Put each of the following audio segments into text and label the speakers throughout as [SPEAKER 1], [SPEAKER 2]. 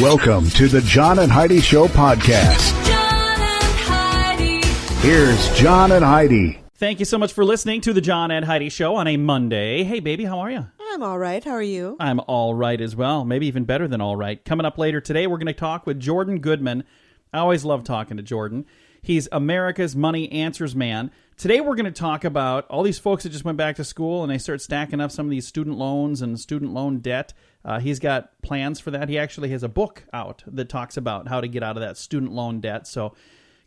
[SPEAKER 1] Welcome to the John and Heidi Show podcast.
[SPEAKER 2] John and Heidi.
[SPEAKER 1] Here's John and Heidi.
[SPEAKER 3] Thank you so much for listening to the John and Heidi Show on a Monday. Hey, baby, how are you?
[SPEAKER 4] I'm all right. How are you?
[SPEAKER 3] I'm all right as well. Maybe even better than all right. Coming up later today, we're going to talk with Jordan Goodman. I always love talking to Jordan. He's America's Money Answers man. Today, we're going to talk about all these folks that just went back to school and they start stacking up some of these student loans and student loan debt. He's got plans for that. He actually has a book out that talks about how to get out of that student loan debt. So, going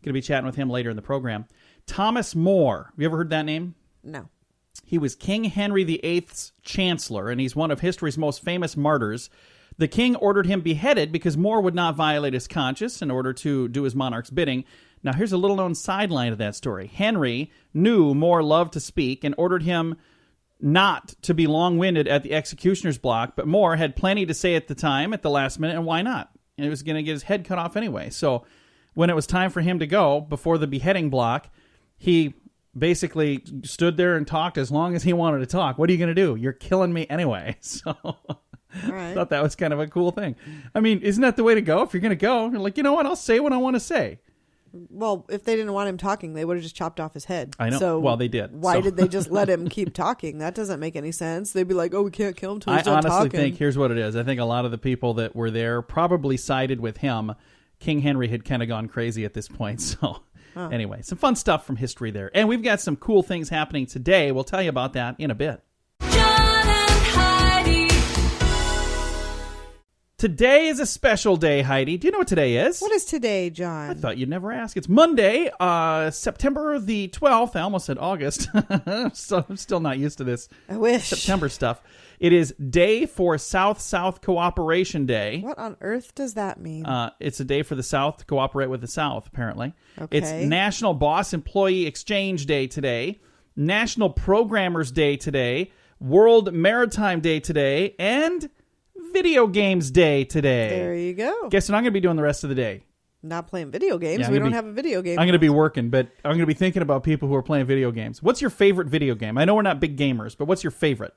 [SPEAKER 3] to be chatting with him later in the program. Thomas More. Have you ever heard that name?
[SPEAKER 4] No.
[SPEAKER 3] He was King Henry VIII's chancellor, and he's one of history's most famous martyrs. The king ordered him beheaded because More would not violate his conscience in order to do his monarch's bidding. Now, here's a little-known sideline of that story. Henry knew More loved to speak and ordered him not to be long-winded at the executioner's block, but More had plenty to say at the time, at the last minute, and why not? And he was going to get his head cut off anyway. So when it was time for him to go before the beheading block, he basically stood there and talked as long as he wanted to talk. What are you going to do? You're killing me anyway. So I thought that was kind of a cool thing. I mean, isn't that the way to go? If you're going to go, you're like, you know what? I'll say what I want to say.
[SPEAKER 4] Well, if they didn't want him talking, they would have just chopped off his head.
[SPEAKER 3] I know.
[SPEAKER 4] So
[SPEAKER 3] well, they did.
[SPEAKER 4] Why did they just let him keep talking? That doesn't make any sense. They'd be like, oh, we can't kill him till he's done talking.
[SPEAKER 3] I honestly think, here's what it is. I think a lot of the people that were there probably sided with him. King Henry had kind of gone crazy at this point. So anyway, some fun stuff from history there. And we've got some cool things happening today. We'll tell you about that in a bit. Today is a special day, Heidi. Do you know what today is?
[SPEAKER 4] What is today, John?
[SPEAKER 3] I thought you'd never ask. It's Monday, September the 12th. I almost said August. So I'm still not used to this
[SPEAKER 4] I wish.
[SPEAKER 3] September stuff. It is Day for South-South Cooperation Day.
[SPEAKER 4] What on earth does that mean?
[SPEAKER 3] It's a day for the South to cooperate with the South, apparently.
[SPEAKER 4] Okay.
[SPEAKER 3] It's National Boss Employee Exchange Day today, National Programmers Day today, World Maritime Day today, and Video Games Day today.
[SPEAKER 4] There you go.
[SPEAKER 3] Guess what I'm going to be doing the rest of the day?
[SPEAKER 4] Not playing video games.
[SPEAKER 3] Yeah,
[SPEAKER 4] we don't have a video game.
[SPEAKER 3] I'm going to be working, but I'm going to be thinking about people who are playing video games. What's your favorite video game? I know we're not big gamers, but what's your favorite?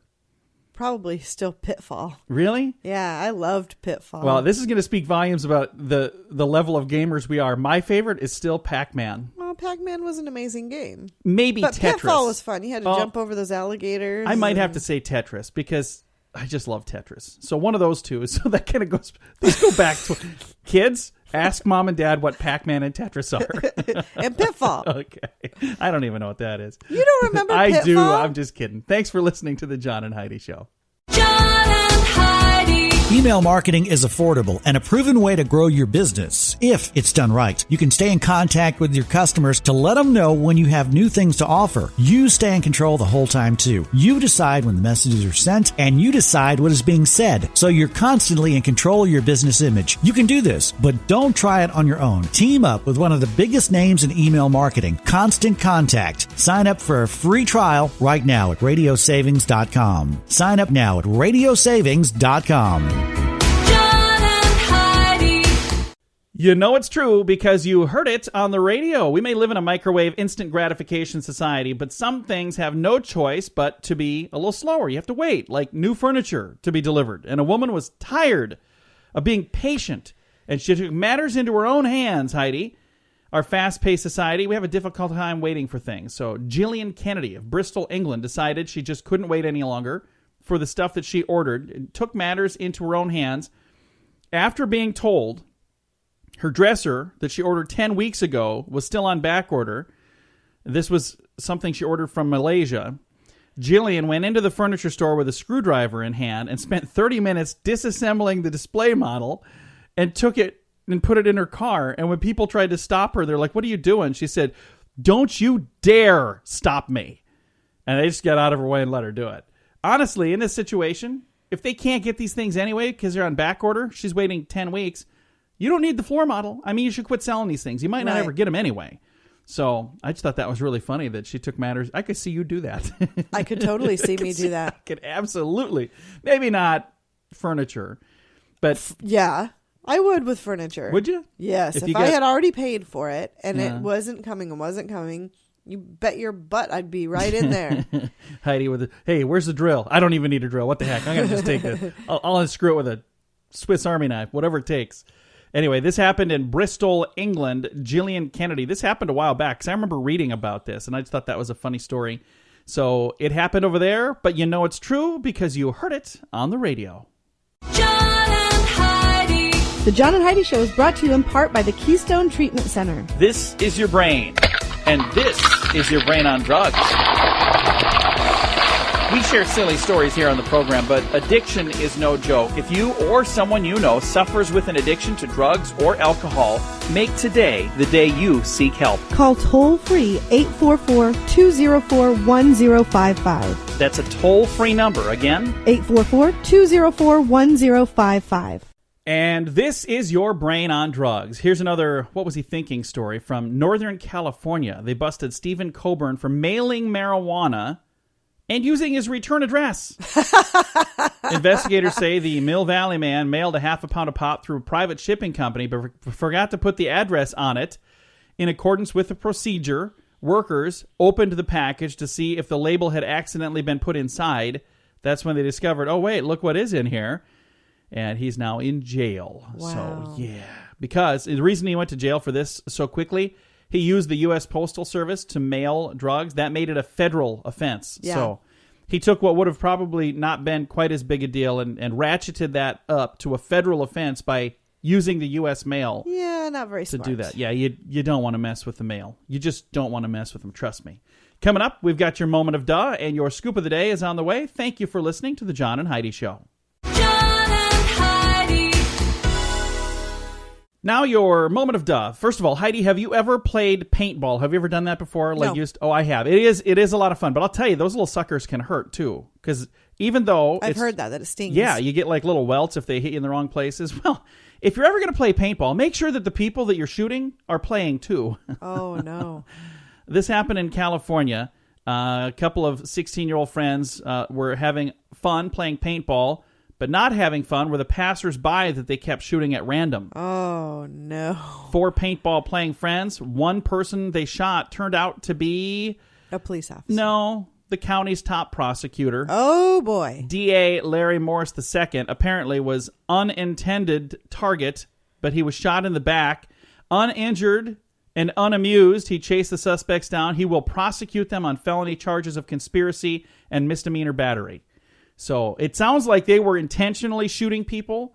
[SPEAKER 4] Probably still Pitfall.
[SPEAKER 3] Really?
[SPEAKER 4] Yeah, I loved Pitfall.
[SPEAKER 3] Well, this is going to speak volumes about the level of gamers we are. My favorite is still Pac-Man.
[SPEAKER 4] Well, Pac-Man was an amazing game.
[SPEAKER 3] Maybe
[SPEAKER 4] but
[SPEAKER 3] Tetris.
[SPEAKER 4] Pitfall was fun. You had to jump over those alligators.
[SPEAKER 3] I might have to say Tetris because I just love Tetris. So one of those two. So that kind of goes. Let's go back to kids. Ask mom and dad what Pac-Man and Tetris are.
[SPEAKER 4] And Pitfall.
[SPEAKER 3] Okay. I don't even know what that is.
[SPEAKER 4] You don't remember Pitfall?
[SPEAKER 3] I do. I'm just kidding. Thanks for listening to the John and Heidi Show.
[SPEAKER 2] John and Heidi.
[SPEAKER 5] Email marketing is affordable and a proven way to grow your business. If it's done right, you can stay in contact with your customers to let them know when you have new things to offer. You stay in control the whole time, too. You decide when the messages are sent, and you decide what is being said. So you're constantly in control of your business image. You can do this, but don't try it on your own. Team up with one of the biggest names in email marketing, Constant Contact. Sign up for a free trial right now at radiosavings.com. Sign up now at radiosavings.com.
[SPEAKER 3] You know it's true because you heard it on the radio. We may live in a microwave instant gratification society, but some things have no choice but to be a little slower. You have to wait, like new furniture to be delivered. And a woman was tired of being patient, and she took matters into her own hands, Heidi. Our fast-paced society, we have a difficult time waiting for things. So Gillian Kennedy of Bristol, England, decided she just couldn't wait any longer for the stuff that she ordered and took matters into her own hands after being told her dresser that she ordered 10 weeks ago was still on back order. This was something she ordered from Malaysia. Jillian went into the furniture store with a screwdriver in hand and spent 30 minutes disassembling the display model and took it and put it in her car. And when people tried to stop her, they're like, "What are you doing?" She said, "Don't you dare stop me." And they just got out of her way and let her do it. Honestly, in this situation, if they can't get these things anyway because they're on back order, she's waiting 10 weeks. You don't need the floor model. I mean, you should quit selling these things. You might not ever get them anyway. So I just thought that was really funny that she took matters. I could see you do that.
[SPEAKER 4] I could totally see me do that.
[SPEAKER 3] I could absolutely. Maybe not furniture, but
[SPEAKER 4] yeah, I would with furniture.
[SPEAKER 3] Would you?
[SPEAKER 4] Yes. If I had already paid for it and it wasn't coming, you bet your butt I'd be right in there.
[SPEAKER 3] Heidi with hey, where's the drill? I don't even need a drill. What the heck? I'm going to just take it. I'll unscrew it with a Swiss Army knife, whatever it takes. Anyway, this happened in Bristol, England. Gillian Kennedy. This happened a while back because I remember reading about this, and I just thought that was a funny story. So it happened over there, but you know it's true because you heard it on the radio.
[SPEAKER 2] John and Heidi.
[SPEAKER 6] The John and Heidi Show is brought to you in part by the Keystone Treatment Center.
[SPEAKER 3] This is your brain, and this is your brain on drugs. We share silly stories here on the program, but addiction is no joke. If you or someone you know suffers with an addiction to drugs or alcohol, make today the day you seek help.
[SPEAKER 6] Call toll-free 844-204-1055.
[SPEAKER 3] That's a toll-free number. Again,
[SPEAKER 6] 844-204-1055.
[SPEAKER 3] and this is your brain on drugs. Here's another what was he thinking story from Northern California. They busted Stephen Coburn for mailing marijuana and using his return address. Investigators say the Mill Valley man mailed a half a pound of pot through a private shipping company, but forgot to put the address on it. In accordance with the procedure, workers opened the package to see if the label had accidentally been put inside. That's when they discovered, oh, wait, look what is in here. And he's now in jail.
[SPEAKER 4] Wow.
[SPEAKER 3] So, yeah. Because the reason he went to jail for this so quickly, he used the U.S. Postal Service to mail drugs. That made it a federal offense.
[SPEAKER 4] Yeah.
[SPEAKER 3] So he took what would have probably not been quite as big a deal and ratcheted that up to a federal offense by using the U.S. mail.
[SPEAKER 4] Yeah, not very smart.
[SPEAKER 3] To do that. Yeah, you don't want to mess with the mail. You just don't want to mess with them, trust me. Coming up, we've got your moment of duh, and your scoop of the day is on the way. Thank you for listening to The John and Heidi Show.
[SPEAKER 2] John and Heidi.
[SPEAKER 3] Now your moment of duh. First of all, Heidi, have you ever played paintball? Have you ever done that before?
[SPEAKER 4] No.
[SPEAKER 3] I have. It is a lot of fun, but I'll tell you, those little suckers can hurt too. Because even though
[SPEAKER 4] I've heard that it stings.
[SPEAKER 3] Yeah, you get like little welts if they hit you in the wrong places. Well, if you're ever going to play paintball, make sure that the people that you're shooting are playing too.
[SPEAKER 4] Oh, no.
[SPEAKER 3] This happened in California. A couple of 16-year-old friends were having fun playing paintball, but not having fun were the passers-by that they kept shooting at random.
[SPEAKER 4] Oh, no.
[SPEAKER 3] 4 paintball playing friends. One person they shot turned out to be...
[SPEAKER 4] A police officer.
[SPEAKER 3] No, the county's top prosecutor.
[SPEAKER 4] Oh, boy.
[SPEAKER 3] DA Larry Morris II apparently was unintended target, but he was shot in the back. Uninjured and unamused, he chased the suspects down. He will prosecute them on felony charges of conspiracy and misdemeanor battery. So it sounds like they were intentionally shooting people.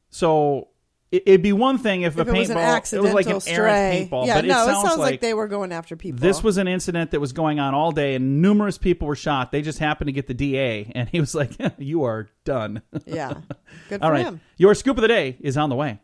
[SPEAKER 3] So it'd be one thing if a
[SPEAKER 4] it was an
[SPEAKER 3] paintball,
[SPEAKER 4] accidental
[SPEAKER 3] it was like an
[SPEAKER 4] stray.
[SPEAKER 3] errant paintball.
[SPEAKER 4] Yeah,
[SPEAKER 3] but
[SPEAKER 4] no,
[SPEAKER 3] it sounds
[SPEAKER 4] like they were going after people.
[SPEAKER 3] This was an incident that was going on all day, and numerous people were shot. They just happened to get the DA, and he was like, "You are done."
[SPEAKER 4] Yeah, good for
[SPEAKER 3] All right,
[SPEAKER 4] him.
[SPEAKER 3] your scoop of the day is on the way.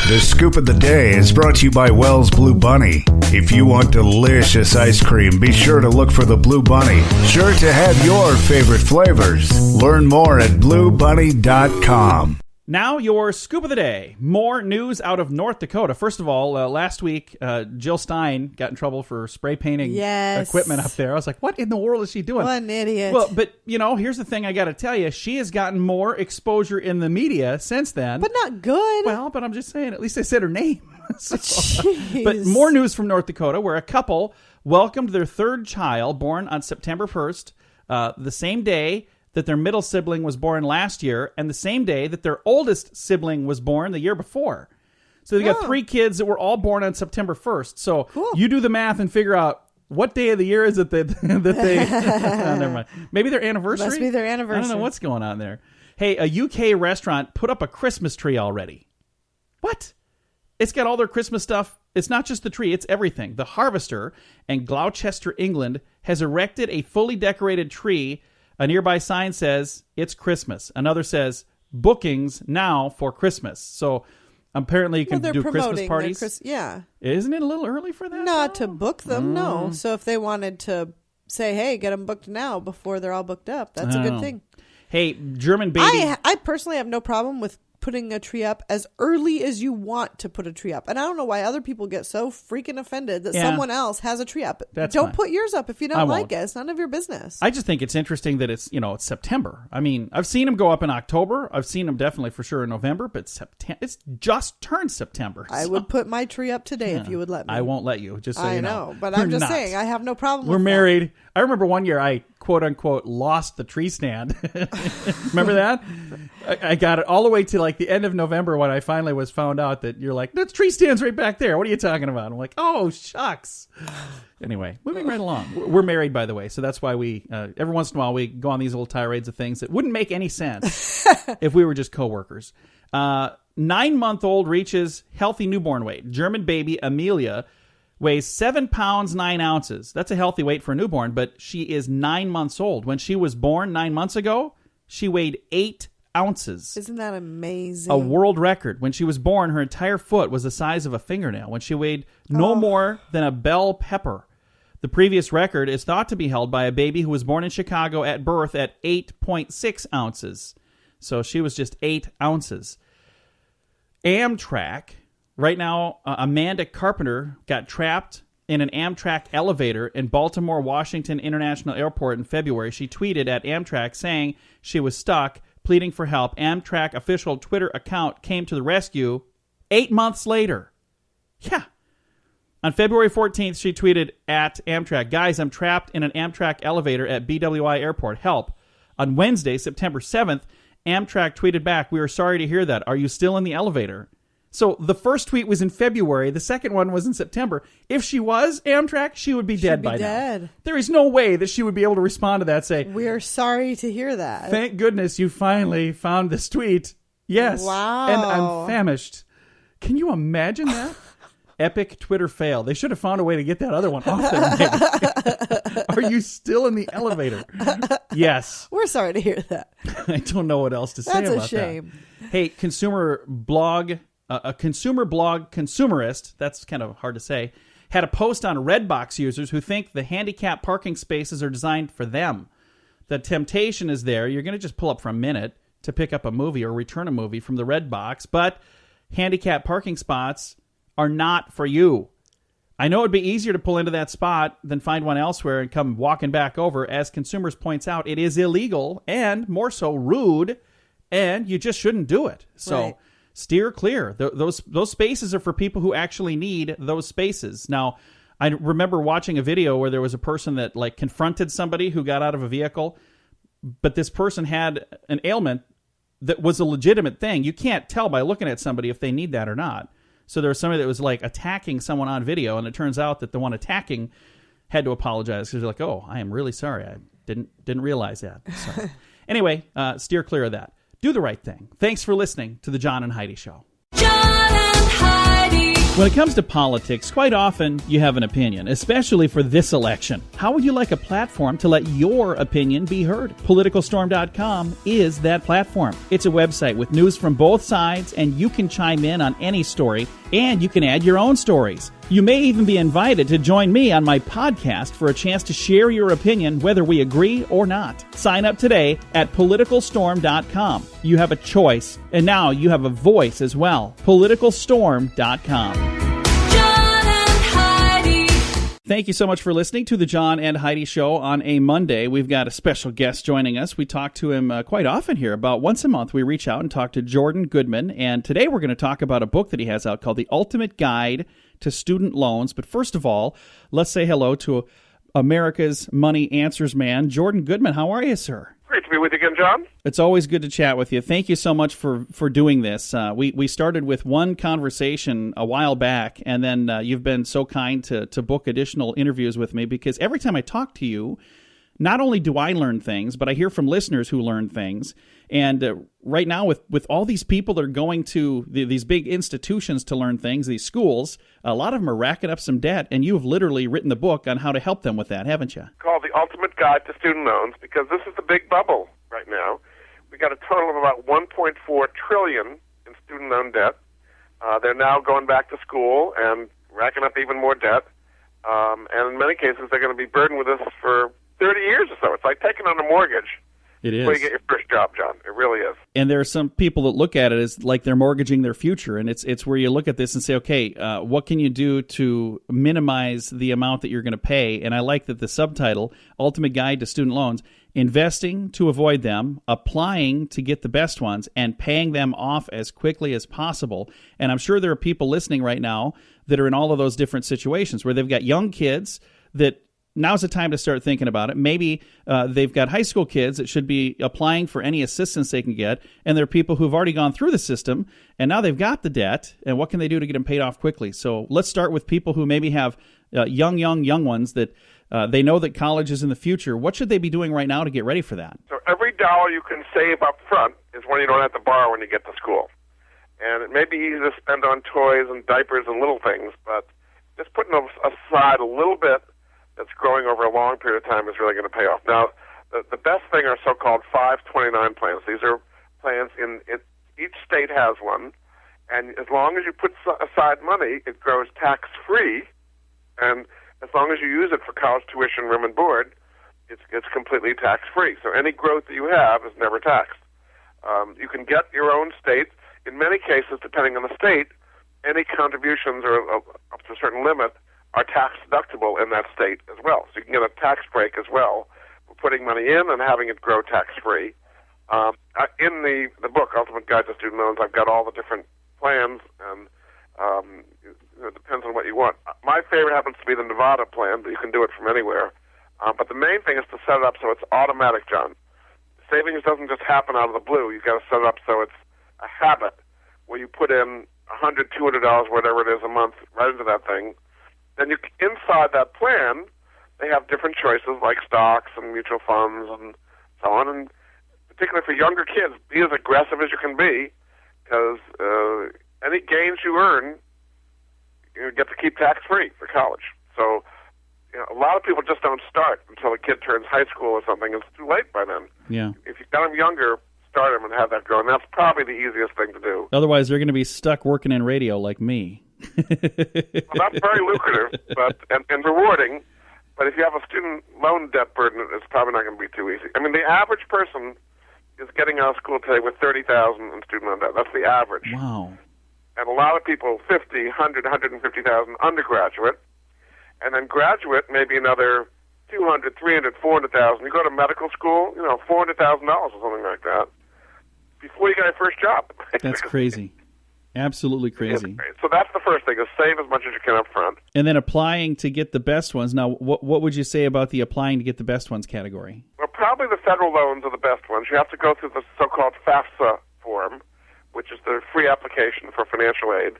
[SPEAKER 1] The Scoop of the Day is brought to you by Wells Blue Bunny. If you want delicious ice cream, be sure to look for the Blue Bunny. Sure to have your favorite flavors. Learn more at bluebunny.com.
[SPEAKER 3] Now, your scoop of the day. More news out of North Dakota. First of all, last week, Jill Stein got in trouble for spray painting equipment up there. I was like, what in the world is she doing?
[SPEAKER 4] What an idiot.
[SPEAKER 3] Well, but, here's the thing I got to tell you. She has gotten more exposure in the media since then.
[SPEAKER 4] But not good.
[SPEAKER 3] Well, but I'm just saying, at least I said her name.
[SPEAKER 4] Jeez.
[SPEAKER 3] But more news from North Dakota, where a couple welcomed their third child, born on September 1st, the same day that their middle sibling was born last year, and the same day that their oldest sibling was born the year before. So they got 3 kids that were all born on September 1st. So you do the math and figure out what day of the year is it that they... Oh, never mind. Maybe their anniversary?
[SPEAKER 4] Must be their anniversary.
[SPEAKER 3] I don't know what's going on there. Hey, a UK restaurant put up a Christmas tree already. What? It's got all their Christmas stuff. It's not just the tree, it's everything. The Harvester in Gloucester, England, has erected a fully decorated tree. A nearby sign says, "It's Christmas." Another says, "Bookings now for Christmas." So apparently you can do Christmas parties.
[SPEAKER 4] Yeah.
[SPEAKER 3] Isn't it a little early for that?
[SPEAKER 4] Not to book them, no. So if they wanted to say, hey, get them booked now before they're all booked up, that's a good thing.
[SPEAKER 3] Hey, German baby.
[SPEAKER 4] I personally have no problem with putting a tree up as early as you want to put a tree up. And I don't know why other people get so freaking offended that someone else has a tree up.
[SPEAKER 3] That's
[SPEAKER 4] don't
[SPEAKER 3] fine.
[SPEAKER 4] put yours up if you
[SPEAKER 3] I
[SPEAKER 4] don't
[SPEAKER 3] won't.
[SPEAKER 4] like it. It's none of your business.
[SPEAKER 3] I just think it's interesting that it's September. I mean, I've seen them go up in October. I've seen them definitely for sure in November, but it's just turned September.
[SPEAKER 4] I
[SPEAKER 3] So-
[SPEAKER 4] would put my tree up today if you would let me.
[SPEAKER 3] I won't let you, just so
[SPEAKER 4] I
[SPEAKER 3] you
[SPEAKER 4] know, but
[SPEAKER 3] You're
[SPEAKER 4] I'm just
[SPEAKER 3] not.
[SPEAKER 4] saying I have no problem
[SPEAKER 3] We're
[SPEAKER 4] with
[SPEAKER 3] married. I remember one year I quote unquote lost the tree stand. Remember that? I got it all the way to like the end of November when I finally was found out that you're like, that tree stand's right back there. What are you talking about? I'm like, oh, shucks. Anyway, moving right along. We're married, by the way, so that's why we, every once in a while, we go on these little tirades of things that wouldn't make any sense if we were just coworkers. 9-month-old reaches healthy newborn weight. German baby Amelia weighs 7 pounds, 9 ounces. That's a healthy weight for a newborn, but she is 9 months old. When she was born 9 months ago, she weighed 8 ounces.
[SPEAKER 4] Isn't that amazing?
[SPEAKER 3] A world record. When she was born, her entire foot was the size of a fingernail. When she weighed no more than a bell pepper. The previous record is thought to be held by a baby who was born in Chicago at birth at 8.6 ounces. So she was just 8 ounces. Amtrak, right now, Amanda Carpenter got trapped in an Amtrak elevator in Baltimore Washington International Airport in February. She tweeted at Amtrak saying she was stuck, pleading for help. Amtrak official Twitter account came to the rescue 8 months later. Yeah. On February 14th, she tweeted at Amtrak, guys, I'm trapped in an Amtrak elevator at BWI Airport. Help. On Wednesday, September 7th, Amtrak tweeted back, we are sorry to hear that. Are you still in the elevator? So the first tweet was in February. The second one was in September. If she was Amtrak, she would be dead by now. There is no way that she would be able to respond to that, say,
[SPEAKER 4] we're sorry to hear that.
[SPEAKER 3] Thank goodness you finally found this tweet. Yes.
[SPEAKER 4] Wow.
[SPEAKER 3] And I'm famished. Can you imagine that? Epic Twitter fail. They should have found a way to get that other one off there. Are you still in the elevator? Yes.
[SPEAKER 4] We're sorry to hear that.
[SPEAKER 3] I don't know what else to say about that.
[SPEAKER 4] That's a shame.
[SPEAKER 3] Hey, a consumer blog consumerist, that's kind of hard to say, had a post on Redbox users who think the handicap parking spaces are designed for them. The temptation is there. You're going to just pull up for a minute to pick up a movie or return a movie from the Redbox, but handicap parking spots are not for you. I know it'd be easier to pull into that spot than find one elsewhere and come walking back over. As Consumers points out, it is illegal and more so rude, and you just shouldn't do it. So steer clear. Those spaces are for people who actually need those spaces. Now, I remember watching a video where there was a person that like confronted somebody who got out of a vehicle, but this person had an ailment that was a legitimate thing. You can't tell by looking at somebody if they need that or not. So there was somebody that was like attacking someone on video, and it turns out that the one attacking had to apologize because they're like, "Oh, I am really sorry. I didn't realize that." So anyway, steer clear of that. Do the right thing. Thanks for listening to the John and Heidi Show.
[SPEAKER 2] John and Heidi.
[SPEAKER 3] When it comes to politics, quite often you have an opinion, especially for this election. How would you like a platform to let your opinion be heard? PoliticalStorm.com is that platform. It's a website with news from both sides, and you can chime in on any story, and you can add your own stories. You may even be invited to join me on my podcast for a chance to share your opinion, whether we agree or not. Sign up today at PoliticalStorm.com. You have a choice, and now you have a voice as well. PoliticalStorm.com.
[SPEAKER 2] John and Heidi.
[SPEAKER 3] Thank you so much for listening to the John and Heidi Show on a Monday. We've got a special guest joining us. We talk to him quite often here. About once a month, we reach out and talk to Jordan Goodman. And today we're going to talk about a book that he has out called The Ultimate Guide to Student Loans. But first of all, let's say hello to America's Money Answers man, Jordan Goodman. How are you, sir?
[SPEAKER 7] Great to be with you again, John.
[SPEAKER 3] It's always good to chat with you. Thank you so much for doing this. We started with one conversation a while back, and then you've been so kind to book additional interviews with me, because every time I talk to you, not only do I learn things, but I hear from listeners who learn things. And right now, with all these people that are going to these big institutions to learn things, these schools, a lot of them are racking up some debt, and you have literally written the book on how to help them with that, haven't you?
[SPEAKER 7] Called The Ultimate Guide to Student Loans, because this is the big bubble right now. We got a total of about $1.4 trillion in student loan debt. They're now going back to school and racking up even more debt. And in many cases, they're going to be burdened with this for 30 years or so. It's like taking on a mortgage.
[SPEAKER 3] It is.
[SPEAKER 7] Before you get your first job, John. It really is.
[SPEAKER 3] And there are some people that look at it as like they're mortgaging their future. And it's where you look at this and say, okay, what can you do to minimize the amount that you're going to pay? And I like that the subtitle, Ultimate Guide to Student Loans, investing to avoid them, applying to get the best ones, and paying them off as quickly as possible. And I'm sure there are people listening right now that are in all of those different situations where they've got young kids that now's the time to start thinking about it. Maybe they've got high school kids that should be applying for any assistance they can get, and there are people who've already gone through the system, and now they've got the debt, and what can they do to get them paid off quickly? So let's start with people who maybe have young ones that they know that college is in the future. What should they be doing right now to get ready for that?
[SPEAKER 7] So every dollar you can save up front is one you don't have to borrow when you get to school. And it may be easy to spend on toys and diapers and little things, but just putting aside a little bit that's growing over a long period of time is really going to pay off. Now, the best thing are so-called 529 plans. These are plans each state has one, and as long as you put aside money, it grows tax-free, and as long as you use it for college tuition, room, and board, it's completely tax-free. So any growth that you have is never taxed. You can get your own state. In many cases, depending on the state, any contributions are up to a certain limit are tax deductible in that state as well. So you can get a tax break as well for putting money in and having it grow tax-free. In the book, Ultimate Guide to Student Loans, I've got all the different plans, and it depends on what you want. My favorite happens to be the Nevada plan, but you can do it from anywhere. But the main thing is to set it up so it's automatic, John. Savings doesn't just happen out of the blue. You've got to set it up so it's a habit where you put in $100, $200, whatever it is a month, right into that thing. Then inside that plan, they have different choices like stocks and mutual funds and so on. And particularly for younger kids, be as aggressive as you can be, because any gains you earn, you get to keep tax-free for college. So a lot of people just don't start until a kid turns high school or something. It's too late by then.
[SPEAKER 3] Yeah.
[SPEAKER 7] If you've got them younger, start them and have that go. And that's probably the easiest thing to do.
[SPEAKER 3] Otherwise, they're going to be stuck working in radio like me.
[SPEAKER 7] Well, that's very lucrative and rewarding. But if you have a student loan debt burden, it's probably not going to be too easy. I mean, the average person is getting out of school today with $30,000 in student loan debt. That's the average.
[SPEAKER 3] Wow.
[SPEAKER 7] And a lot of people, 50, 100, 150,000 undergraduate. And then graduate, maybe another 200, 300, 400,000. You go to medical school, $400,000 or something like that before you get your first job.
[SPEAKER 3] That's crazy. Absolutely crazy.
[SPEAKER 7] So that's the first thing, is save as much as you can up front.
[SPEAKER 3] And then applying to get the best ones. Now, what would you say about the applying to get the best ones category?
[SPEAKER 7] Well, probably the federal loans are the best ones. You have to go through the so-called FAFSA form, which is the free application for financial aid.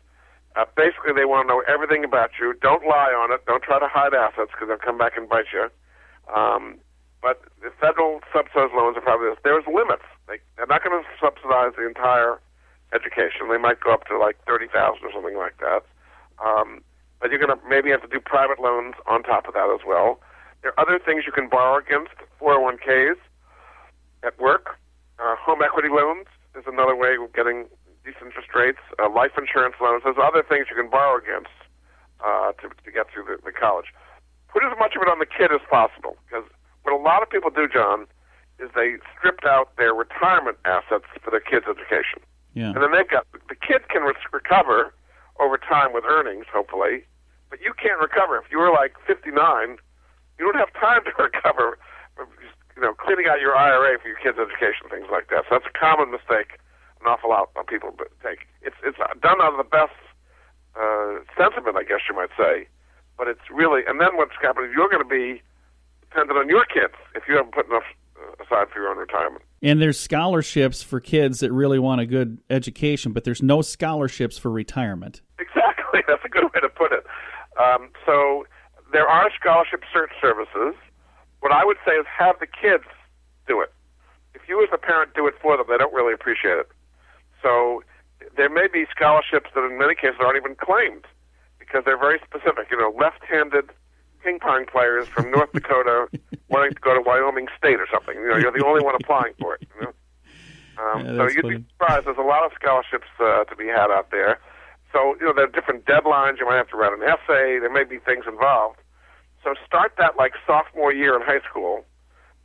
[SPEAKER 7] Basically, they want to know everything about you. Don't lie on it. Don't try to hide assets, because they'll come back and bite you. But the federal subsidized loans are probably this. There's limits. They're not going to subsidize the entire education. They might go up to like $30,000 or something like that. But you're going to maybe have to do private loans on top of that as well. There are other things you can borrow against, 401ks at work. Home equity loans is another way of getting decent interest rates. Life insurance loans. There's other things you can borrow against to get through the college. Put as much of it on the kid as possible, because what a lot of people do, John, is they stripped out their retirement assets for their kids' education.
[SPEAKER 3] Yeah.
[SPEAKER 7] And then the kid can recover over time with earnings, hopefully, but you can't recover. If you were like 59, you don't have time to recover, cleaning out your IRA for your kids' education, things like that. So that's a common mistake an awful lot of people take. It's done out of the best sentiment, I guess you might say, but it's really, and then what's happening, you're going to be dependent on your kids if you haven't put enough aside for your own retirement.
[SPEAKER 3] And there's scholarships for kids that really want a good education, but there's no scholarships for retirement.
[SPEAKER 7] Exactly. That's a good way to put it. So there are scholarship search services. What I would say is have the kids do it. If you as a parent do it for them, they don't really appreciate it. So there may be scholarships that in many cases aren't even claimed because they're very specific. Left-handed ping pong players from North Dakota wanting to go to Wyoming State or something. You're the only one applying for it. So you'd be surprised. There's a lot of scholarships to be had out there. So, there are different deadlines. You might have to write an essay. There may be things involved. So start that like sophomore year in high school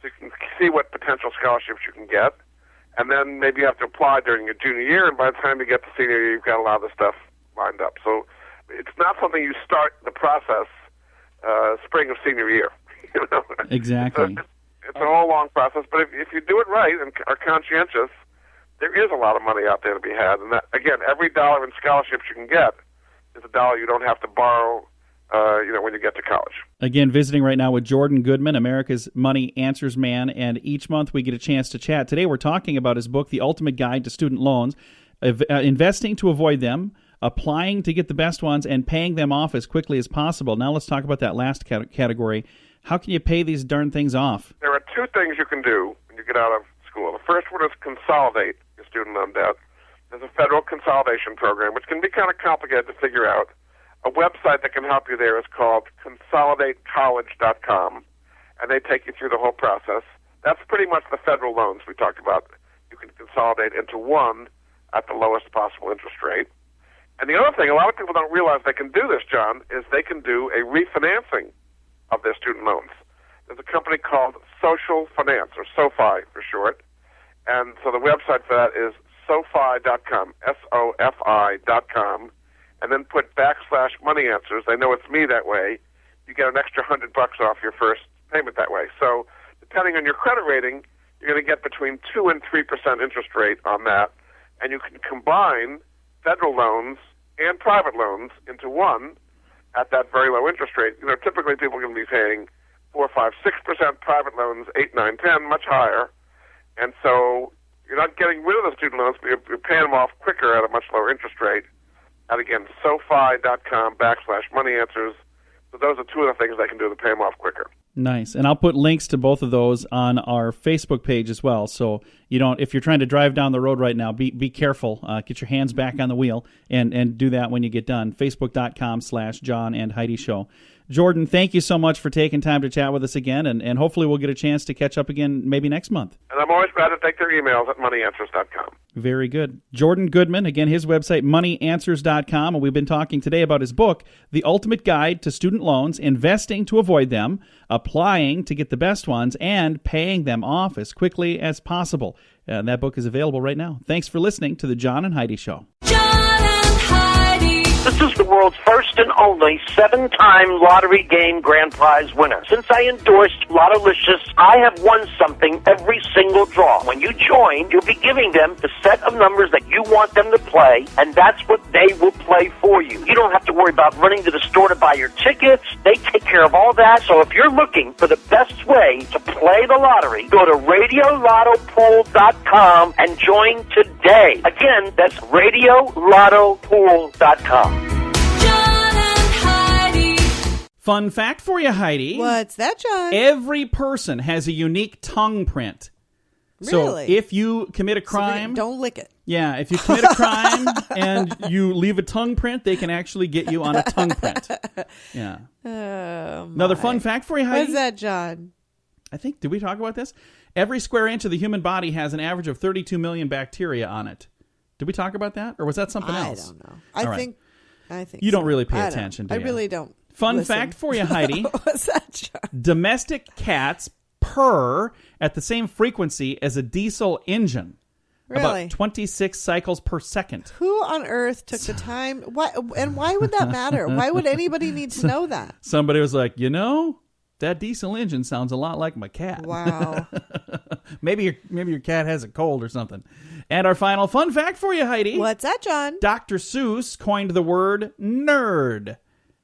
[SPEAKER 7] so you can see what potential scholarships you can get. And then maybe you have to apply during your junior year, and by the time you get to senior year, you've got a lot of the stuff lined up. So it's not something you start the process spring of senior year.
[SPEAKER 3] Exactly.
[SPEAKER 7] It's a whole long process, but if you do it right and are conscientious, there is a lot of money out there to be had. And that, again, every dollar in scholarships you can get is a dollar you don't have to borrow when you get to college.
[SPEAKER 3] Again, visiting right now with Jordan Goodman, America's Money Answers Man, and each month we get a chance to chat. Today we're talking about his book, The Ultimate Guide to Student Loans, investing to avoid them, applying to get the best ones, and paying them off as quickly as possible. Now let's talk about that last category. How can you pay these darn things off?
[SPEAKER 7] There are two things you can do when you get out of school. The first one is consolidate your student loan debt. There's a federal consolidation program, which can be kind of complicated to figure out. A website that can help you there is called consolidatecollege.com, and they take you through the whole process. That's pretty much the federal loans we talked about. You can consolidate into one at the lowest possible interest rate. And the other thing, a lot of people don't realize they can do this, John, is they can do a refinancing of their student loans. There's a company called Social Finance, or SoFi for short, and so the website for that is SoFi.com, SOFI.com, and then put /money answers. They know it's me that way. You get an extra $100 off your first payment that way. So depending on your credit rating, you're going to get between 2 and 3% interest rate on that, and you can combine federal loans and private loans into one at that very low interest rate. Typically people are going to be paying 4, 5, 6%, private loans 8, 9, 10, much higher. And so you're not getting rid of the student loans, but you're paying them off quicker at a much lower interest rate. And again, SoFi.com /money answers. So those are two of the things they can do to pay them off quicker.
[SPEAKER 3] Nice. And I'll put links to both of those on our Facebook page as well. So if you're trying to drive down the road right now, be careful. Get your hands back on the wheel and do that when you get done. Facebook.com/John and Heidi Show. Jordan, thank you so much for taking time to chat with us again, and hopefully we'll get a chance to catch up again maybe next month.
[SPEAKER 7] And I'm always glad to take their emails at moneyanswers.com.
[SPEAKER 3] Very good. Jordan Goodman, again, his website, moneyanswers.com, and we've been talking today about his book, The Ultimate Guide to Student Loans, Investing to Avoid Them, Applying to Get the Best Ones, and Paying Them Off as Quickly as Possible. And that book is available right now. Thanks for listening to The John and Heidi Show.
[SPEAKER 2] John and Heidi.
[SPEAKER 8] This is the world's first and only 7-time lottery game grand prize winner. Since I endorsed Lottolicious, I have won something every single draw. When you join, you'll be giving them the set of numbers that you want them to play, and that's what they will play for you. You don't have to worry about running to the store to buy your tickets. They take care of all that. So if you're looking for the best way to play the lottery, go to RadioLottoPool.com and join today. Again, that's RadioLottoPool.com.
[SPEAKER 3] Fun fact for you, Heidi.
[SPEAKER 4] What's that, John?
[SPEAKER 3] Every person has a unique tongue print.
[SPEAKER 4] Really?
[SPEAKER 3] So if you commit a crime...
[SPEAKER 4] don't lick it.
[SPEAKER 3] Yeah, if you commit a crime and you leave a tongue print, they can actually get you on a tongue print. Yeah. Another fun fact for you, Heidi.
[SPEAKER 4] What's that, John?
[SPEAKER 3] I think, did we talk about this? Every square inch of the human body has an average of 32 million bacteria on it. Did we talk about that? Or was that something else?
[SPEAKER 4] I don't know. I think
[SPEAKER 3] you
[SPEAKER 4] so.
[SPEAKER 3] don't really pay attention, do you?
[SPEAKER 4] I really don't.
[SPEAKER 3] Fun
[SPEAKER 4] Listen.
[SPEAKER 3] fact for you, Heidi.
[SPEAKER 4] What's that, John?
[SPEAKER 3] Domestic cats purr at the same frequency as a diesel engine.
[SPEAKER 4] Really?
[SPEAKER 3] About 26 cycles per second.
[SPEAKER 4] Who on earth took the time? Why would that matter? Why would anybody need to know that?
[SPEAKER 3] Somebody was like, that diesel engine sounds a lot like my cat.
[SPEAKER 4] Wow.
[SPEAKER 3] Maybe your cat has a cold or something. And our final fun fact for you, Heidi.
[SPEAKER 4] What's that, John?
[SPEAKER 3] Dr. Seuss coined the word nerd.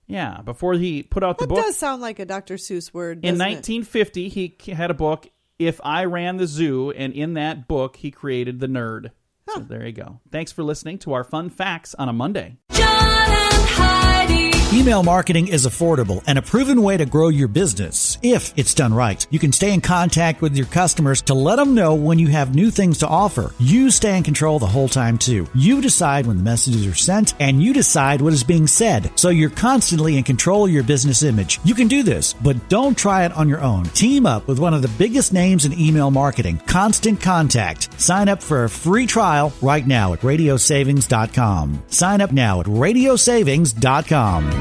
[SPEAKER 3] Yeah, before he put out the book.
[SPEAKER 4] That does sound like a Dr. Seuss word,
[SPEAKER 3] In
[SPEAKER 4] doesn't
[SPEAKER 3] 1950, he had a book, If I Ran the Zoo, and in that book, he created the nerd.
[SPEAKER 4] Huh.
[SPEAKER 3] So there you go. Thanks for listening to our fun facts on a Monday.
[SPEAKER 2] John and Heidi.
[SPEAKER 5] Email marketing is affordable and a proven way to grow your business. If it's done right, you can stay in contact with your customers to let them know when you have new things to offer. You stay in control the whole time too. You decide when the messages are sent and you decide what is being said. So you're constantly in control of your business image. You can do this, but don't try it on your own. Team up with one of the biggest names in email marketing, Constant Contact. Sign up for a free trial right now at radiosavings.com. Sign up now at radiosavings.com.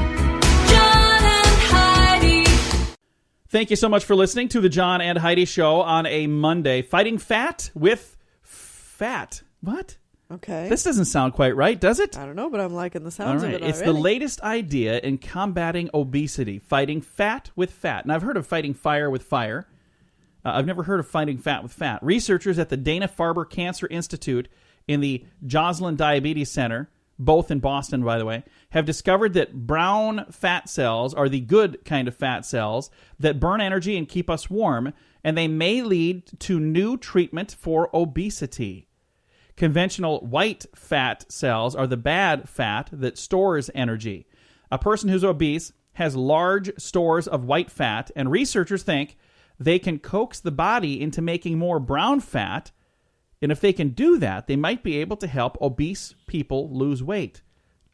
[SPEAKER 3] Thank you so much for listening to the John and Heidi Show on a Monday. Fighting fat with fat. What?
[SPEAKER 4] Okay.
[SPEAKER 3] This doesn't sound quite right, does it?
[SPEAKER 4] I don't know, but I'm liking the sounds of it already.
[SPEAKER 3] It's the latest idea in combating obesity, fighting fat with fat. Now, I've heard of fighting fire with fire. I've never heard of fighting fat with fat. Researchers at the Dana-Farber Cancer Institute in the Joslin Diabetes Center both in Boston, by the way, have discovered that brown fat cells are the good kind of fat cells that burn energy and keep us warm, and they may lead to new treatment for obesity. Conventional white fat cells are the bad fat that stores energy. A person who's obese has large stores of white fat, and researchers think they can coax the body into making more brown fat, and if they can do that, they might be able to help obese people lose weight.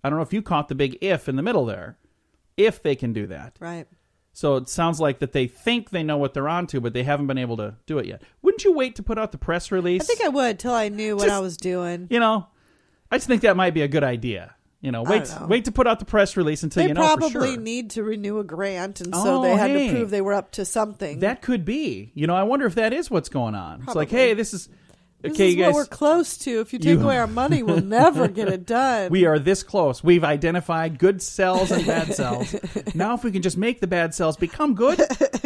[SPEAKER 3] I don't know if you caught the big if in the middle there. If they can do that.
[SPEAKER 4] Right.
[SPEAKER 3] So it sounds like that they think they know what they're onto, but they haven't been able to do it yet. Wouldn't you wait to put out the press release?
[SPEAKER 4] I think I would till I knew what I was doing.
[SPEAKER 3] You know, I just think that might be a good idea. You know, wait to put out the press release until
[SPEAKER 4] They
[SPEAKER 3] you know for sure.
[SPEAKER 4] probably need to renew a grant, and so they had to prove they were up to something.
[SPEAKER 3] That could be. You know, I wonder if that is what's going on.
[SPEAKER 4] Probably.
[SPEAKER 3] It's like, hey, this is
[SPEAKER 4] This is
[SPEAKER 3] you guys,
[SPEAKER 4] what we're close to. If you take away our money, we'll never get it done.
[SPEAKER 3] We are this close. We've identified good cells and bad cells. Now if we can just make the bad cells become good,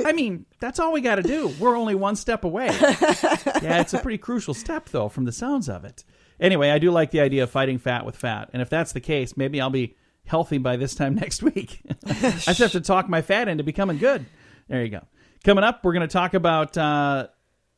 [SPEAKER 3] I mean, that's all we got to do. We're only one step away. Yeah, it's a pretty crucial step, though, from the sounds of it. Anyway, I do like the idea of fighting fat with fat. And if that's the case, maybe I'll be healthy by this time next week. I just have to talk my fat into becoming good. There you go. Coming up, we're going to talk about...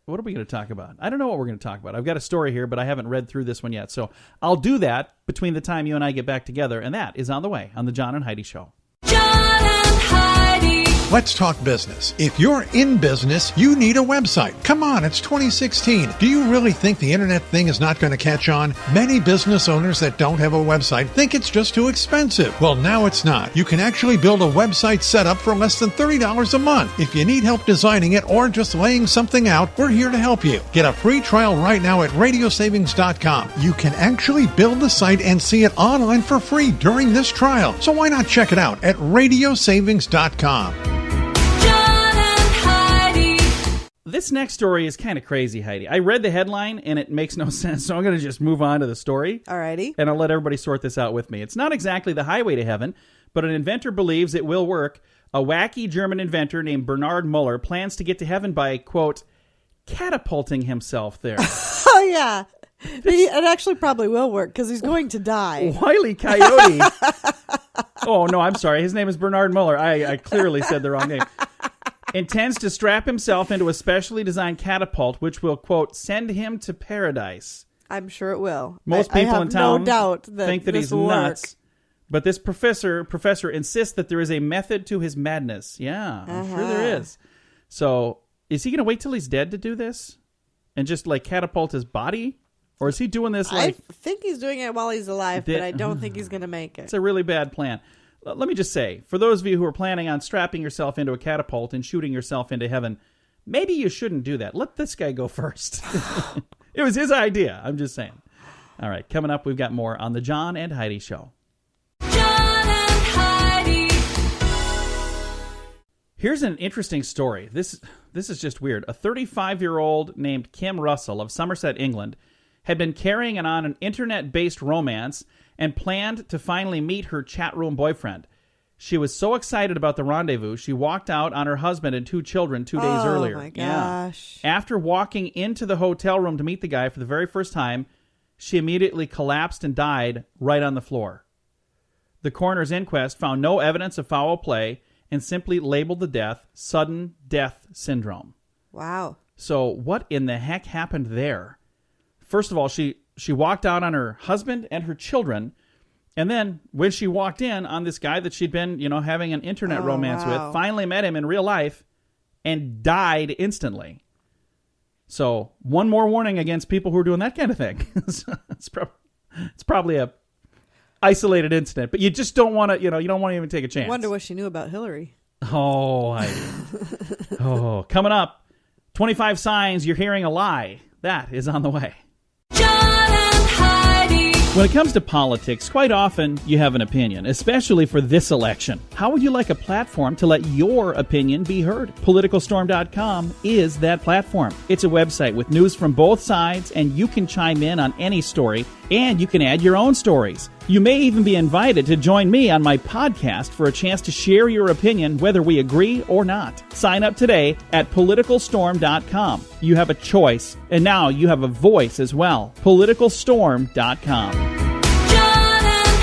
[SPEAKER 3] what are we going to talk about? I don't know what we're going to talk about. I've got a story here, but I haven't read through this one yet. So I'll do that between the time you and I get back together. And that is on the way on the John and Heidi Show.
[SPEAKER 2] John and Heidi.
[SPEAKER 9] Let's talk business. If you're in business, you need a website. Come on, it's 2016. Do you really think the internet thing is not going to catch on? Many business owners that don't have a website think it's just too expensive. Well, now it's not. You can actually build a website setup for less than $30 a month. If you need help designing it or just laying something out, we're here to help you. Get a free trial right now at radiosavings.com. You can actually build the site and see it online for free during this trial. So why not check it out at radiosavings.com.
[SPEAKER 3] This next story is kind of crazy, Heidi. I read the headline, and it makes no sense, so I'm going to just move on to the story.
[SPEAKER 4] Alrighty.
[SPEAKER 3] And I'll let everybody sort this out with me. It's not exactly the highway to heaven, but an inventor believes it will work. A wacky German inventor named Bernard Muller plans to get to heaven by, quote, catapulting himself there.
[SPEAKER 4] Oh, yeah. It actually probably will work because he's going to die.
[SPEAKER 3] Wile E. Coyote. Oh, no, I'm sorry. His name is Bernard Muller. I clearly said the wrong name. Intends to strap himself into a specially designed catapult, which will, quote, send him to paradise.
[SPEAKER 4] I'm sure it will.
[SPEAKER 3] Most people in town
[SPEAKER 4] no doubt that
[SPEAKER 3] think that
[SPEAKER 4] this
[SPEAKER 3] he's
[SPEAKER 4] will
[SPEAKER 3] nuts.
[SPEAKER 4] work.
[SPEAKER 3] But this professor insists that there is a method to his madness. Yeah, I'm sure there is. So is he going to wait till he's dead to do this? And just like catapult his body? Or is he doing this like...
[SPEAKER 4] I think he's doing it while he's alive, but I don't think he's going to make it.
[SPEAKER 3] It's a really bad plan. Let me just say, for those of you who are planning on strapping yourself into a catapult and shooting yourself into heaven, maybe you shouldn't do that. Let this guy go first. It was his idea. I'm just saying. All right, coming up, we've got more on the John and Heidi Show.
[SPEAKER 2] John and Heidi.
[SPEAKER 3] Here's an interesting story. This is just weird. A 35-year-old named Kim Russell of Somerset, England, had been carrying on an internet-based romance and planned to finally meet her chat room boyfriend. She was so excited about the rendezvous, she walked out on her husband and 2 children 2 days earlier.
[SPEAKER 4] Oh, my gosh.
[SPEAKER 3] Yeah. After walking into the hotel room to meet the guy for the very first time, she immediately collapsed and died right on the floor. The coroner's inquest found no evidence of foul play and simply labeled the death sudden death syndrome.
[SPEAKER 4] Wow.
[SPEAKER 3] So what in the heck happened there? First of all, she walked out on her husband and her children, and then when she walked in on this guy that she'd been, having an internet romance with, finally met him in real life and died instantly. So one more warning against people who are doing that kind of thing. It's probably a isolated incident, but you just don't want to, you don't want to even take a chance.
[SPEAKER 4] Wonder what she knew about Hillary.
[SPEAKER 3] Oh, coming up, 25 signs you're hearing a lie. That is on the way.
[SPEAKER 2] John and Heidi.
[SPEAKER 3] When it comes to politics, quite often you have an opinion, especially for this election. How would you like a platform to let your opinion be heard? PoliticalStorm.com is that platform. It's a website with news from both sides, and you can chime in on any story, and you can add your own stories. You may even be invited to join me on my podcast for a chance to share your opinion whether we agree or not. Sign up today at PoliticalStorm.com. You have a choice, and now you have a voice as well. PoliticalStorm.com.
[SPEAKER 2] John and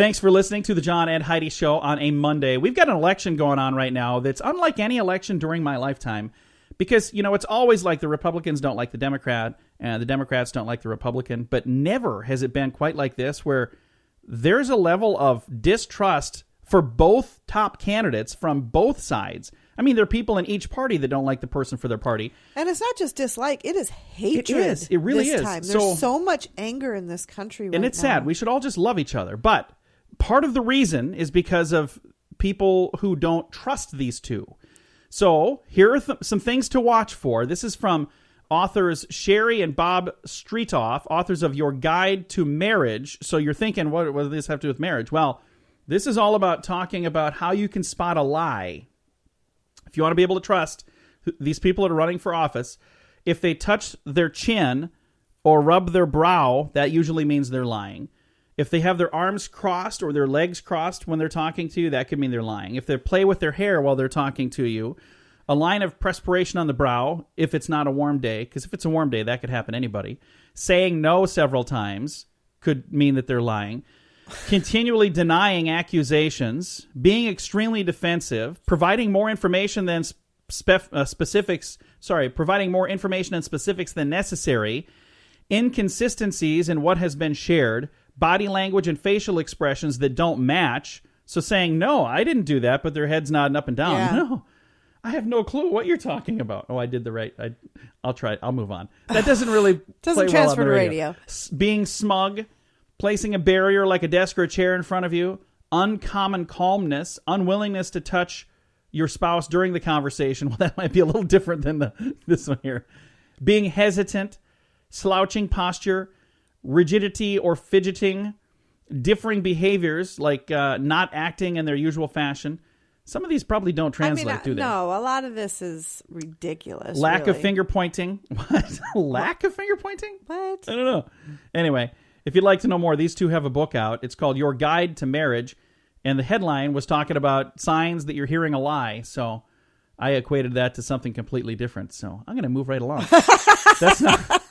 [SPEAKER 3] Thanks for listening to the John and Heidi Show on a Monday. We've got an election going on right now that's unlike any election during my lifetime because, it's always like the Republicans don't like the Democrat and the Democrats don't like the Republican, but never has it been quite like this where there's a level of distrust for both top candidates from both sides. I mean, there are people in each party that don't like the person for their party.
[SPEAKER 4] And it's not just dislike, it is hatred.
[SPEAKER 3] It is. It really
[SPEAKER 4] this
[SPEAKER 3] is.
[SPEAKER 4] Time. There's so much anger in this country right now.
[SPEAKER 3] And it's sad. We should all just love each other. But part of the reason is because of people who don't trust these two. So here are some things to watch for. This is from authors Sherry and Bob Streetoff, authors of Your Guide to Marriage. So you're thinking, what does this have to do with marriage? Well, this is all about talking about how you can spot a lie. If you want to be able to trust these people that are running for office, if they touch their chin or rub their brow, that usually means they're lying. If they have their arms crossed or their legs crossed when they're talking to you, that could mean they're lying. If they play with their hair while they're talking to you, a line of perspiration on the brow, if it's not a warm day, because if it's a warm day, that could happen to anybody. Saying no several times could mean that they're lying. Continually denying accusations, being extremely defensive, providing more information than providing more information and specifics than necessary, inconsistencies in what has been shared, body language and facial expressions that don't match. So saying, no, I didn't do that, but their head's nodding up and down.
[SPEAKER 4] Yeah.
[SPEAKER 3] No, I have no clue what you're talking about. Oh, I did the right. I'll try it. I'll move on. That doesn't really
[SPEAKER 4] doesn't
[SPEAKER 3] play
[SPEAKER 4] transfer
[SPEAKER 3] well on the
[SPEAKER 4] to
[SPEAKER 3] radio. Being smug, placing a barrier like a desk or a chair in front of you, uncommon calmness, unwillingness to touch your spouse during the conversation. Well, that might be a little different than this one here. Being hesitant, slouching posture, rigidity or fidgeting, differing behaviors like not acting in their usual fashion. Some of these probably don't translate, do they?
[SPEAKER 4] No, a lot of this is ridiculous.
[SPEAKER 3] Lack
[SPEAKER 4] really.
[SPEAKER 3] of finger pointing. What? Lack of finger pointing?
[SPEAKER 4] What?
[SPEAKER 3] I don't know. Anyway, if you'd like to know more, these two have a book out. It's called Your Guide to Marriage. And the headline was talking about signs that you're hearing a lie. So I equated that to something completely different. So I'm going to move right along. That's not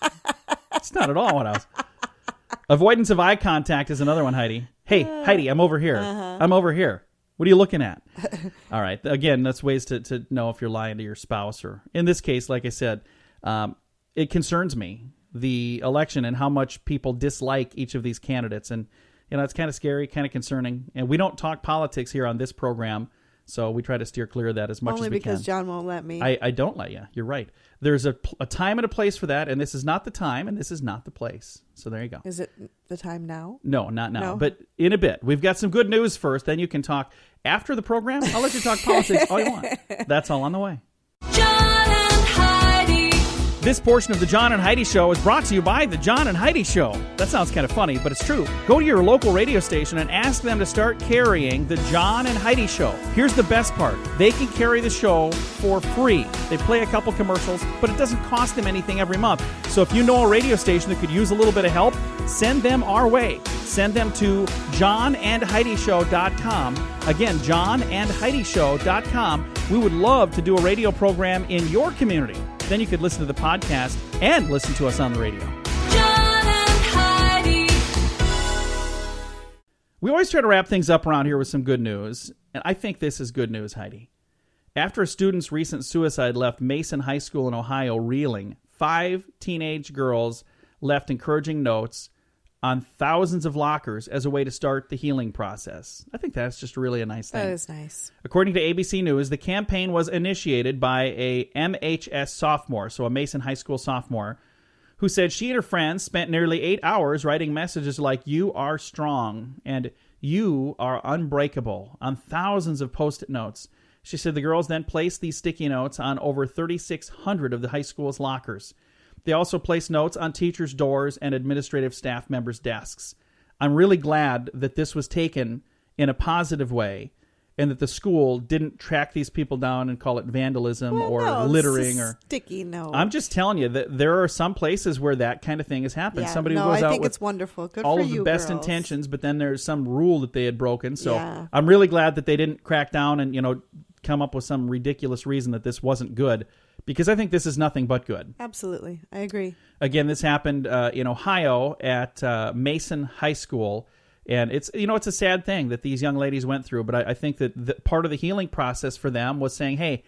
[SPEAKER 3] at all what I was. Avoidance of eye contact is another one, Heidi. Hey, Heidi, I'm over here. I'm over here. What are you looking at? All right. Again, that's ways to know if you're lying to your spouse. Or in this case, like I said, it concerns me, the election and how much people dislike each of these candidates. And, it's kind of scary, kind of concerning. And we don't talk politics here on this program, so we try to steer clear of that as much as we can.
[SPEAKER 4] Only because John won't let me.
[SPEAKER 3] I don't let you. You're right. There's a time and a place for that, and this is not the time, and this is not the place. So there you go.
[SPEAKER 4] Is it the time now?
[SPEAKER 3] No, not now,
[SPEAKER 4] No?
[SPEAKER 3] but in a bit. We've got some good news first, then you can talk. After the program, I'll let you talk politics all you want. That's all on the way.
[SPEAKER 2] John and Heidi.
[SPEAKER 3] This portion of the John and Heidi Show is brought to you by the John and Heidi Show. That sounds kind of funny, but it's true. Go to your local radio station and ask them to start carrying the John and Heidi Show. Here's the best part. They can carry the show for free. They play a couple commercials, but it doesn't cost them anything every month. So if you know a radio station that could use a little bit of help, send them our way. Send them to johnandheidishow.com. Again, johnandheidishow.com. We would love to do a radio program in your community. Then you could listen to the podcast and listen to us on the radio.
[SPEAKER 2] John and Heidi.
[SPEAKER 3] We always try to wrap things up around here with some good news, and I think this is good news, Heidi. After a student's recent suicide left Mason High School in Ohio reeling, 5 teenage girls left encouraging notes on thousands of lockers as a way to start the healing process. I think that's just really a nice thing.
[SPEAKER 4] That is nice.
[SPEAKER 3] According to ABC News, the campaign was initiated by a MHS sophomore, so a Mason High School sophomore, who said she and her friends spent nearly 8 hours writing messages like, "You are strong," and "You are unbreakable," on thousands of Post-it notes. She said the girls then placed these sticky notes on over 3,600 of the high school's lockers. They also placed notes on teachers' doors and administrative staff members' desks. I'm really glad that this was taken in a positive way and that the school didn't track these people down and call it vandalism or littering or
[SPEAKER 4] sticky note.
[SPEAKER 3] I'm just telling you that there are some places where that kind of thing has happened.
[SPEAKER 4] Yeah,
[SPEAKER 3] Somebody
[SPEAKER 4] no,
[SPEAKER 3] goes
[SPEAKER 4] I
[SPEAKER 3] out
[SPEAKER 4] think
[SPEAKER 3] with
[SPEAKER 4] it's wonderful. Good
[SPEAKER 3] all
[SPEAKER 4] for
[SPEAKER 3] of the
[SPEAKER 4] you,
[SPEAKER 3] best
[SPEAKER 4] girls.
[SPEAKER 3] intentions, but then there's some rule that they had broken. So
[SPEAKER 4] Yeah.
[SPEAKER 3] I'm really glad that they didn't crack down and come up with some ridiculous reason that this wasn't good, because I think this is nothing but good.
[SPEAKER 4] Absolutely. I agree.
[SPEAKER 3] Again, this happened in Ohio at Mason High School. And it's a sad thing that these young ladies went through, but I think that part of the healing process for them was saying, hey,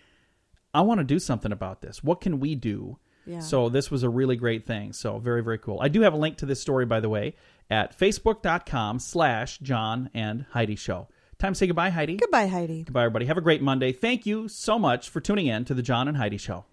[SPEAKER 3] I want to do something about this. What can we do?
[SPEAKER 4] Yeah.
[SPEAKER 3] So this was a really great thing. So very, very cool. I do have a link to this story, by the way, at facebook.com/John and Heidi Show. Time to say goodbye, Heidi.
[SPEAKER 4] Goodbye, Heidi.
[SPEAKER 3] Goodbye, everybody. Have a great Monday. Thank you so much for tuning in to the John and Heidi Show.